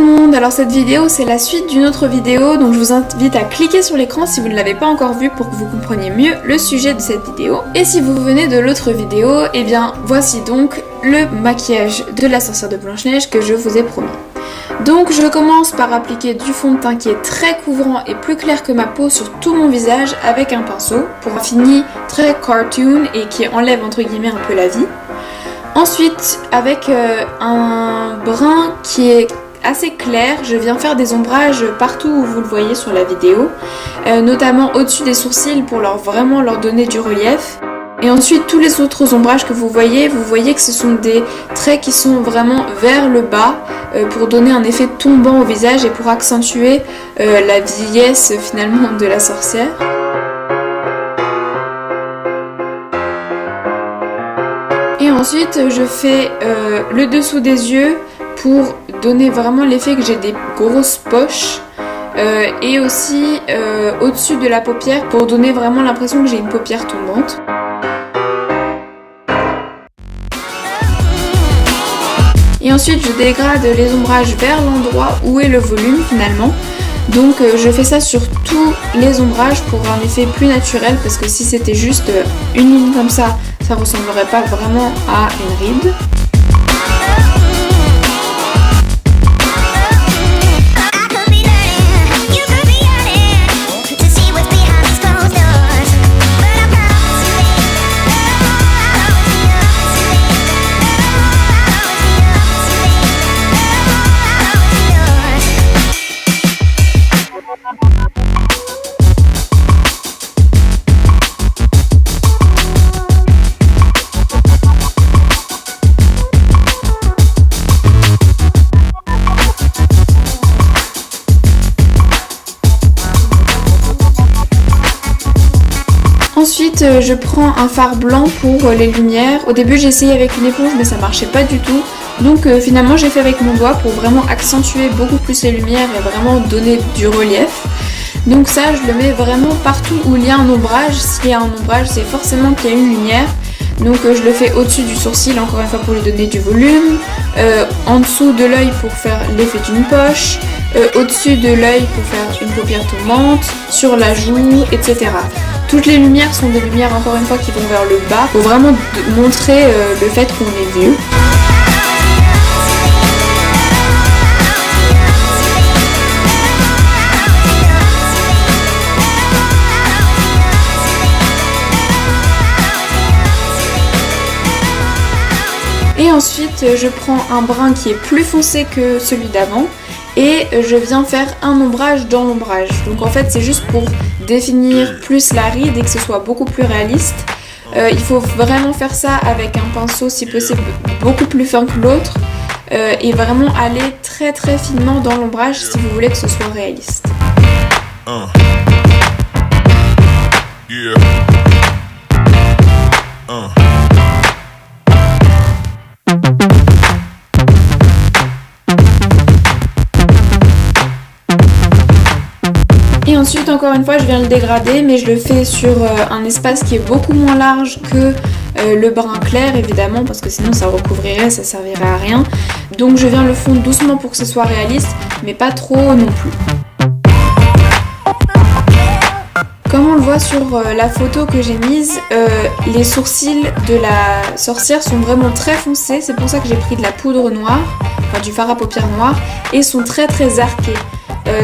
le monde, alors cette vidéo c'est la suite d'une autre vidéo, donc je vous invite à cliquer sur l'écran si vous ne l'avez pas encore vue pour que vous compreniez mieux le sujet de cette vidéo. Et si vous venez de l'autre vidéo, eh bien voici donc le maquillage de la sorcière de Blanche-Neige que je vous ai promis. Donc je commence par appliquer du fond de teint qui est très couvrant et plus clair que ma peau sur tout mon visage avec un pinceau pour un fini très cartoon et qui enlève entre guillemets un peu la vie. Ensuite, avec un brun qui est assez clair, je viens faire des ombrages partout où vous le voyez sur la vidéo, notamment au-dessus des sourcils pour vraiment leur donner du relief. Et ensuite, tous les autres ombrages que vous voyez que ce sont des traits qui sont vraiment vers le bas pour donner un effet tombant au visage et pour accentuer la vieillesse finalement de la sorcière. Et ensuite, je fais le dessous des yeux pour donner vraiment l'effet que j'ai des grosses poches et aussi au-dessus de la paupière pour donner vraiment l'impression que j'ai une paupière tombante. Et ensuite, je dégrade les ombrages vers l'endroit où est le volume finalement. Donc je fais ça sur tous les ombrages pour un effet plus naturel parce que si c'était juste une ligne comme ça ressemblerait pas vraiment à une ride. Ensuite, je prends un fard blanc pour les lumières. Au début, j'ai essayé avec une éponge, mais ça marchait pas du tout. Donc finalement, j'ai fait avec mon doigt pour vraiment accentuer beaucoup plus les lumières et vraiment donner du relief. Donc ça, je le mets vraiment partout où il y a un ombrage. S'il y a un ombrage, c'est forcément qu'il y a une lumière. Donc je le fais au-dessus du sourcil, encore une fois pour lui donner du volume. En dessous de l'œil pour faire l'effet d'une poche. Au-dessus de l'œil pour faire une paupière tombante. Sur la joue, etc. Toutes les lumières sont des lumières encore une fois qui vont vers le bas pour vraiment montrer le fait qu'on est vieux. Et ensuite je prends un brun qui est plus foncé que celui d'avant et je viens faire un ombrage dans l'ombrage. Donc en fait c'est juste pour définir plus la ride et que ce soit beaucoup plus réaliste. Il faut vraiment faire ça avec un pinceau si possible beaucoup plus fin que l'autre et vraiment aller très très finement dans l'ombrage si vous voulez que ce soit réaliste. Et ensuite, encore une fois, je viens le dégrader, mais je le fais sur un espace qui est beaucoup moins large que le brun clair, évidemment, parce que sinon ça recouvrirait, ça servirait à rien. Donc je viens le fondre doucement pour que ce soit réaliste, mais pas trop non plus. Comme on le voit sur la photo que j'ai mise, les sourcils de la sorcière sont vraiment très foncés, c'est pour ça que j'ai pris de la poudre noire, enfin du fard à paupières noir, et sont très très arqués.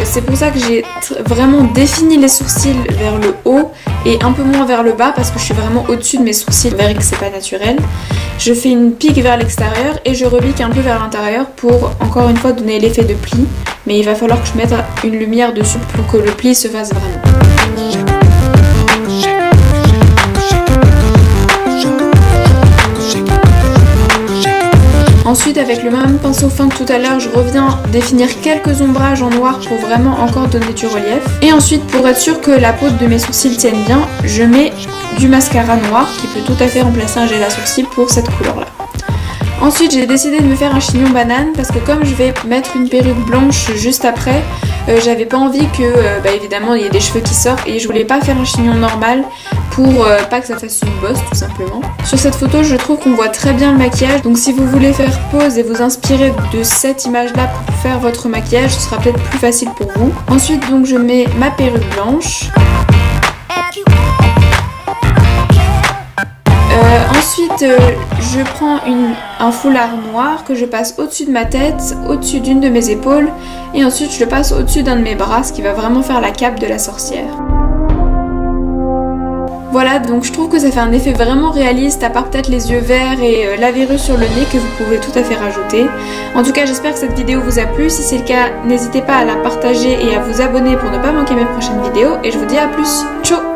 C'est pour ça que j'ai vraiment défini les sourcils vers le haut et un peu moins vers le bas parce que je suis vraiment au-dessus de mes sourcils, vous verrez que c'est pas naturel. Je fais une pique vers l'extérieur et je repique un peu vers l'intérieur pour encore une fois donner l'effet de pli, mais il va falloir que je mette une lumière dessus pour que le pli se fasse vraiment. Ensuite, avec le même pinceau fin que tout à l'heure, je reviens définir quelques ombrages en noir pour vraiment encore donner du relief. Et ensuite, pour être sûr que la peau de mes sourcils tienne bien, je mets du mascara noir qui peut tout à fait remplacer un gel à sourcils pour cette couleur-là. Ensuite j'ai décidé de me faire un chignon banane parce que comme je vais mettre une perruque blanche juste après, j'avais pas envie que évidemment il y ait des cheveux qui sortent et je voulais pas faire un chignon normal pour pas que ça fasse une bosse tout simplement. Sur cette photo je trouve qu'on voit très bien le maquillage, donc si vous voulez faire pause et vous inspirer de cette image là pour faire votre maquillage, ce sera peut-être plus facile pour vous. Ensuite donc je mets ma perruque blanche. Ensuite, je prends un foulard noir que je passe au-dessus de ma tête, au-dessus d'une de mes épaules et ensuite je le passe au-dessus d'un de mes bras, ce qui va vraiment faire la cape de la sorcière. Voilà, donc je trouve que ça fait un effet vraiment réaliste, à part peut-être les yeux verts et la verrue sur le nez que vous pouvez tout à fait rajouter. En tout cas, j'espère que cette vidéo vous a plu. Si c'est le cas, n'hésitez pas à la partager et à vous abonner pour ne pas manquer mes prochaines vidéos. Et je vous dis à plus. Ciao!